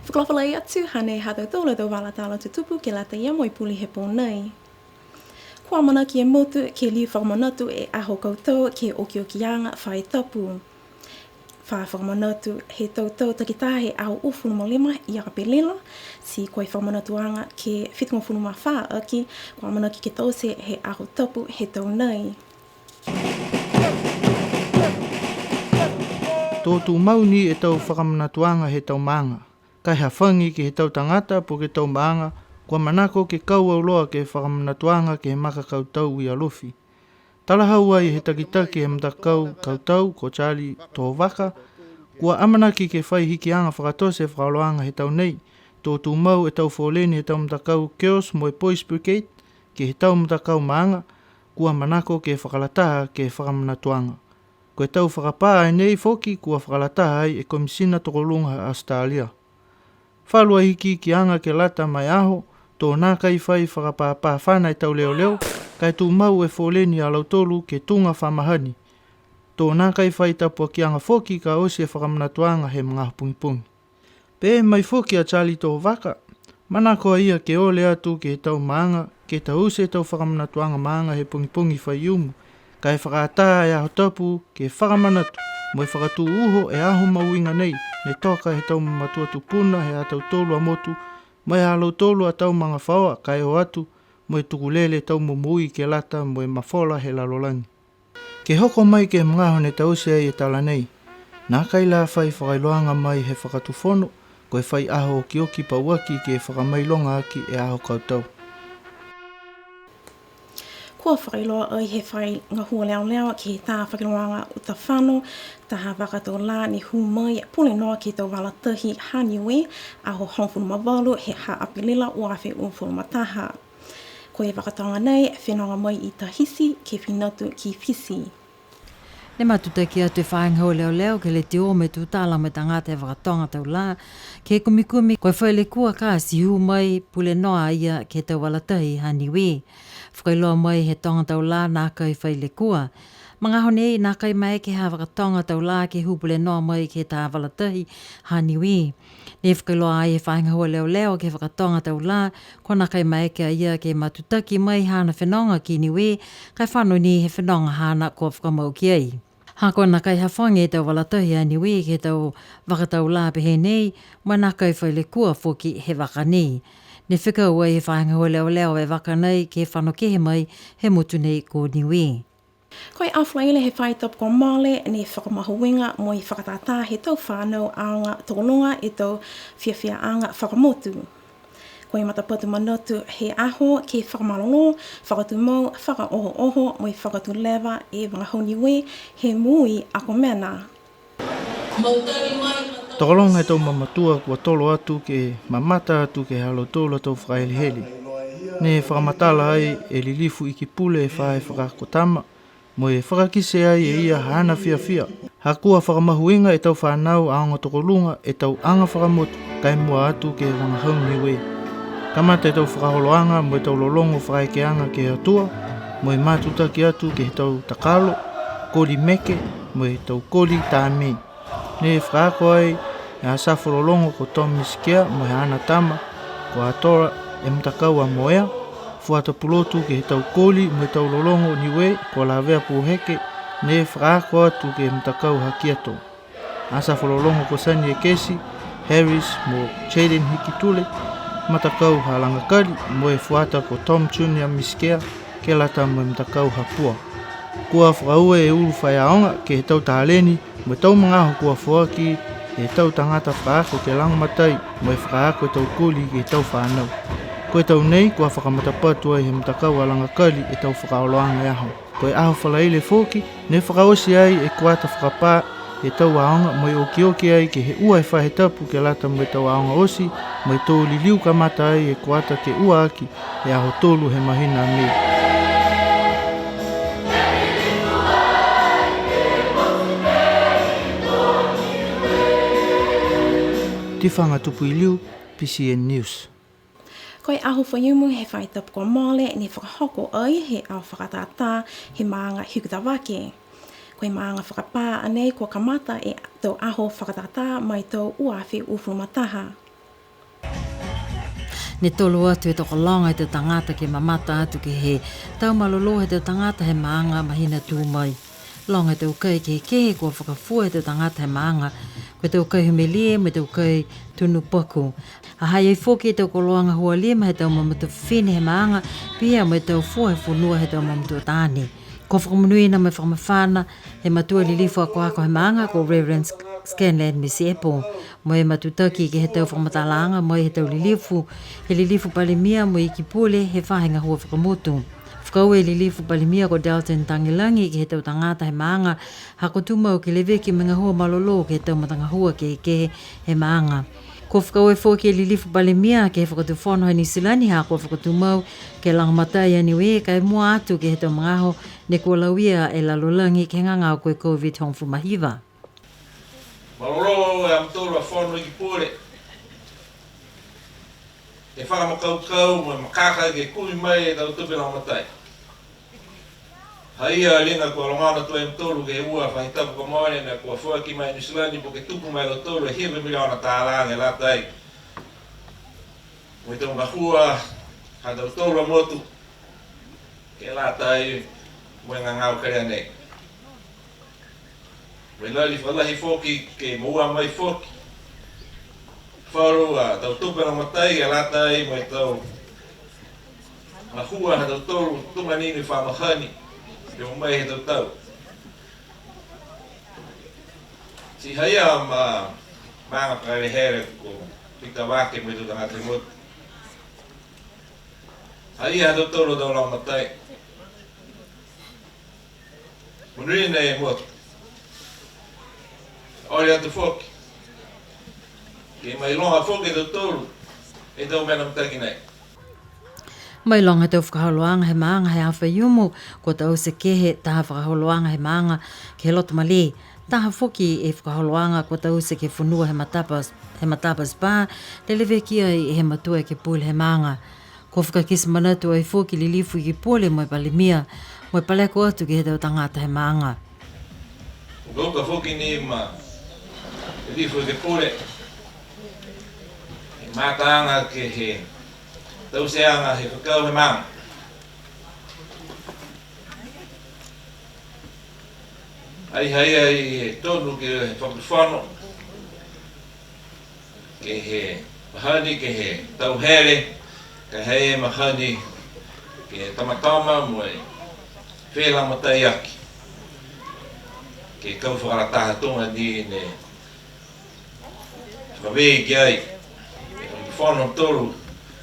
Whakalawhalai atu hane hatautola tau wala tala tutupu ke lata ia moi puli he pōnei. Kua mana ki e motu ke liu whakamanatu e aho koutou ke okiokianga whae tapu. Wha whakamanatu he tautau takita he aho uwhunuma i akapelela si koe whakamanatuanga ke whitunga whunuma wha aki kua mana ki ke tause he aho tapu he tau nei. Tōtu mauni e tau whakamanatuanga he tau maanga. Kai hawhangi ki he tau tangata po ke tau maanga, kua manako ke kau au loa ke whakamanatuanga ke he maka kautau i alofi. Talahau ai he takitaki he mtakau kautau ko Charlie tō waka, kua amanaki ke whai hikianga whakatose whakaloanga he tau nei, tōtu mau e tau wholeni he tau mtakau Girls mo e Boys Brigade, ke he tau mtakau maanga, kua manako ke whakalataha ke whakamanatuanga. Ko e tau whakapaa e nei foki kua whakalataha ai e komisina tokolunga Australia. Whalua hiki ki anga ke lata mai aho, tō nā kai whai whakapāpā whana e tau leo leo, kai tū mau e wholeni a lautolu ke tunga whamahani. Tō nā kai whai tapua ki anga foki ka osi e whakamanatuanga he mga pungipungi. Pē mai foki a Charlie tō waka, mana koa ia ke ole atu ke tau maanga, ke tau use tau whakamanatuanga maanga he pungipungi whai umu, kai whakaataa e aho tapu ke whakamanatu, mo e whakatu uho e aho mauinga nei, ne toka he tau matua tupuna he atau tolu a motu, mo e halau tolu a tau mga whaoa kai o atu, mo e tukulele tau mumui ke lata mo e mawhola he lalolangi. Ke hoko mai ke mga hone tau se e tala nei, nā kai la whai whakailoanga mai he whakatufono, ko e whai aho ki oki pauaki ke whakamailonga aki e aho kautau. Kua whakailoa ai he whai ngā hua leo leo ki he tā whakailoanga uta whano, taha wakato la ni hu mai pule noa ki tau wala tahi ha Niue, aho hongwhunuma walu he ha apilela o awhi umwhunuma taha. Ko e wakatonga nei, whenonga mai i tahisi ke whinatu ki whisi. Ne matuta ki atu e whaenghau leo leo ke le te o me tūtala me tangata e wakatonga tau la, ke kumikumi koe whai le kua ka si hu mai pule noa ia ke tau wala tahi ha Niue. Whakailoa mai he tonga tau la nā kai whai le kua. Mga hone ei nā kai mai ke ha wakatonga tau la ke hupule noa mai ke tā walatahi ha Niue. Ne whakailoa ai e whaingahua leo leo ke wakatonga tau la, ko nā kai mai ke ia ke matutaki mai hana whenonga ki Niue, kai whanau ni he whenonga hana ko whakamau ki ai. Hako nā kai hawhangi e tau walatahi a Niue ke tau wakatau la pehe nei, ma nā kai whai le kua foki he waka nei. Ne whikau ai he whaingahua leo leo e waka nei ke whanau kehe mai he mutu nei ko Niue. Koe awhaile he whai tapu ko male ne whakamahuinga mo i whakatata he tau whanau aonga tokolunga e tau whiawhia anga whakamotu. Koe matapatu manatu he aho ke whakamalongo, whakatu mau, whakaoho oho mo i whakatu lewa e wangahau Niue he mui ako mena. Tokolonga e tau mamatua kua tolo atu ke mamata atu ke halo tolo tau whakaheliheli. Ne whakamatala ai e lilifu i ki pule e whae whakakotama, mo e whakakise ai e ia hana whiawhia. Hakua whakamahuinga e tau whanau aonga tokolunga e tau anga whakamotu kai mua atu ke wangahau Niue. Kamata e tau whakaholoanga mo e tau lolongo whakaekeanga ke atua, mo e matutaki atu ke he tau takalo, koli meke, mo e tau koli tāmei. Ne whakako ai e asafo lolongo ko Tommy Skia mo he ana tama, ko atora e mtakau a moea, fuata pulotu ke he tau koli mo e tau lolongo Niue ko la vea puheke, ne whakako atu ke he mtakau hakiato. Asafo lolongo ko Sani e Kesi, Harris mo Jaden Hikitule, matakau halangakari mo e fuata ko Tom Junior Miskea ke lata mo e mtakau hapua. Kua whakaue e uru whai aonga ke he tau tahaleni mo e tau mangaho kua whaaki e tau tangata whaako ke langmatai mo e whakaako e tau kuli ke tau whanau. Ko e tau nei kua whakamatapatu ai he mtakau alangakari e tau whakaoloanga e aho. Ko e aho whalaile fōki ne whakaosi ai e kuata whakapā e tau aonga mo e okioki ai ke he ua e whahe tapu ke lata mo e tau aonga osi mo e tau liliu kamata ai e kuata ke ua aki e aho tolu he mahina mei. Tifanga tupu iliu, PCN News. Koe aho whaiumu he whai tapu ko male ne whakahoko ai he au whakatata he maanga hikutawake. Koe maanga whakapā anei kua kamata e tau aho whakatata mai tau uawhi uwhumataha. Ne tolu atu e toko longa te tangata ke mamata atu ke he tau malolo he te tangata he maanga mahina tū mai. Longa te ukai ke kehe kua whakafua te tangata he maanga, ko te ukai humelie me te ukai tunu paku. A hai ei fōki te ukoloanga hua lima he tau mamutu whine he maanga, pia me tau fua he whunua he tau mamutu tāne. Ko whakamunuina me whakamawhana he matua lilifu ako ako he maanga ko Reverend Scanland Missy Apple. Mo e matutaki ke he tau whakamatalaanga mo he tau lilifu, he lilifu palimia mo i ki pule he whahenga hua whakamutu. Whakau e lilifu palimia ko Dalton Tangilangi ke he tau tangata he maanga, hako tumau ke leveki menga hua malolo ke he tau matanga hua ke he maanga. Ko whakau e fōki e lilifu palimia ke he whakatu whono he nisilani hako whakatu mau ke langamatai a Niue kai mua atu ke he tau mangaho ne kua lauia e lalolangi ke nganga o koe COVID hongfu mahiva. Malolo e amtoro a whono i ki pore. E whakamakau mo makaka ke kumi mai e tau tupe langamatai. Haia linga kua longana tua amtoro ke ua whahitapu ka moane na kua whuaki mai nisilani po ke tupu mai lo toro e hiwe miliona tālanga e latai. Mo i tau mahua ha tau toro motu ke latai mo e ngangau karea nei. Mo i lali whalahi whoki ke maua mai whoki. Wharu a tau tupe langamatai e latai mo i tau mahua ha tau toro tumanini whamahani. Yung may hito tau. Si hayam mga karihere ko pitawake mo ito ng atimot. Haya hito tolo daw lang matay. Munurin na yung mot. Olha to fok. Kaya may long a fok ito tolo. Ito may namatay kinay. Mai longa tau whakaholoanga he maanga he awha iumu, ko tau se kehe taha whakaholoanga he maanga ke he loto mali. Taha whoki e whakaholoanga ko tau se ke whunua he matapas pā, le lewe kia i he matua ke pūle he maanga. Ko whakakisa manatu ai whoki li lifu i ki pūle mo i palimia, mo i paleko atu ke he tau tangata he maanga. Goka whoki ni lifu i ki pūle. E mātaanga ke he tau se anga he whakau he maanga. Ai tonu ke whakawhano. Ke he mahani ke he tau here. Ke he mahani ke tamatama mo e whela matai aki. Ke kau whakarataha tonga ni ne whakawee ki ai. E whakawhano toru.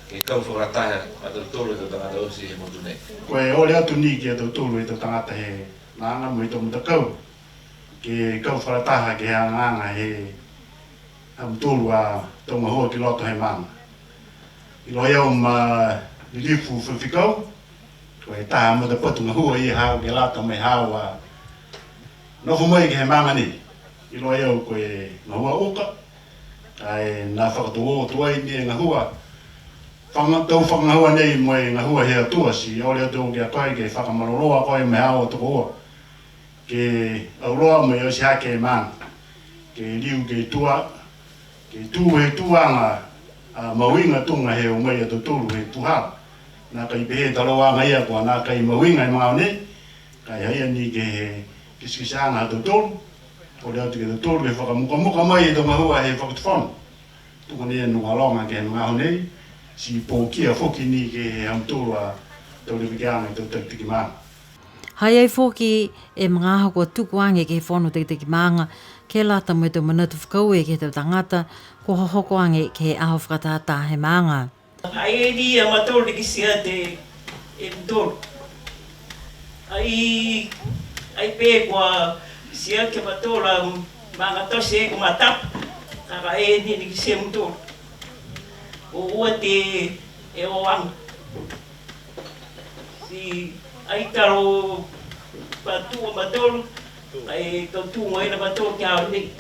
Ke kau whakataha a tau tōru e tau tangata osi he motu nei. Koe ole atu ni ki a tau tōru e tau tangata he maanga mo i tau mutakau. Ke kau whakataha ke hea nganga he am tōru a tau mahua ki loto he maanga. I loa iau ma lilifu whiwhikau. Koe taha mo te potu mahua i hao ke lata mai hao a nofu mai ke he maanga ni. I loa iau koe mahua oka. Ai nā whakatu o tuai ni e ngahua. Tau whakangahua nei mo e ngahua hea tuasi, ole atu ke akai ke whakamaroroa koe me hao toko hoa. Ke auroa mo e osi hake e maanga. Ke liu ke tua, ke tū he tuanga mawinga tunga he o mai atu tūru he tuhao. Nā kai pehe taloanga ia koa nā kai mawinga e mao nei, kai haia ni ke he kiskisanga atu tūru. Ole atu ke tūru he whakamuka mai e tau mahua he whakatwhanu. Tuka ni e nungalonga ke he ngao nei. Si pōkia whoki ni ke he amtūra tau lewe ke anga i tau tiki maanga. Hai ai whoki e mga aho kua tuku ange ke he whono tiki maanga, ke lata mo i tau manatu whakau e ke he tau tangata, ko hohoko ange ke he aho whakatata he maanga. Ai e ni a matoro ki sia te e mtoro. Ai pē kua sia ke matora maanga tose e ku matap, kaka e ni ki sia mtoro. O ua te e o ang. Si ai taro patua matoro, ai tau tunga e na matoro ki hao ni.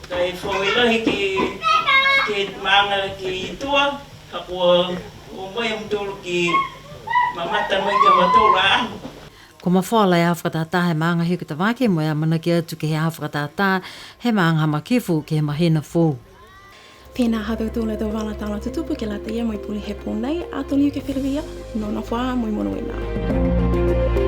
Kai whawelahi ke maanga ki tua, hapua o mai matoro ki mamata mai ka matoro a. Ko mawhala e hawhakatata he maanga hiuka wake mo e amana ki atu ke he hawhakatata he maanga hamakifu ke he mahina fō. Pēnā hatu tūle tō wala tāla tutupu ke la te ia mo i puli he pōnei, a tō liu ke whiriwia, no na whā mo i mono e nā.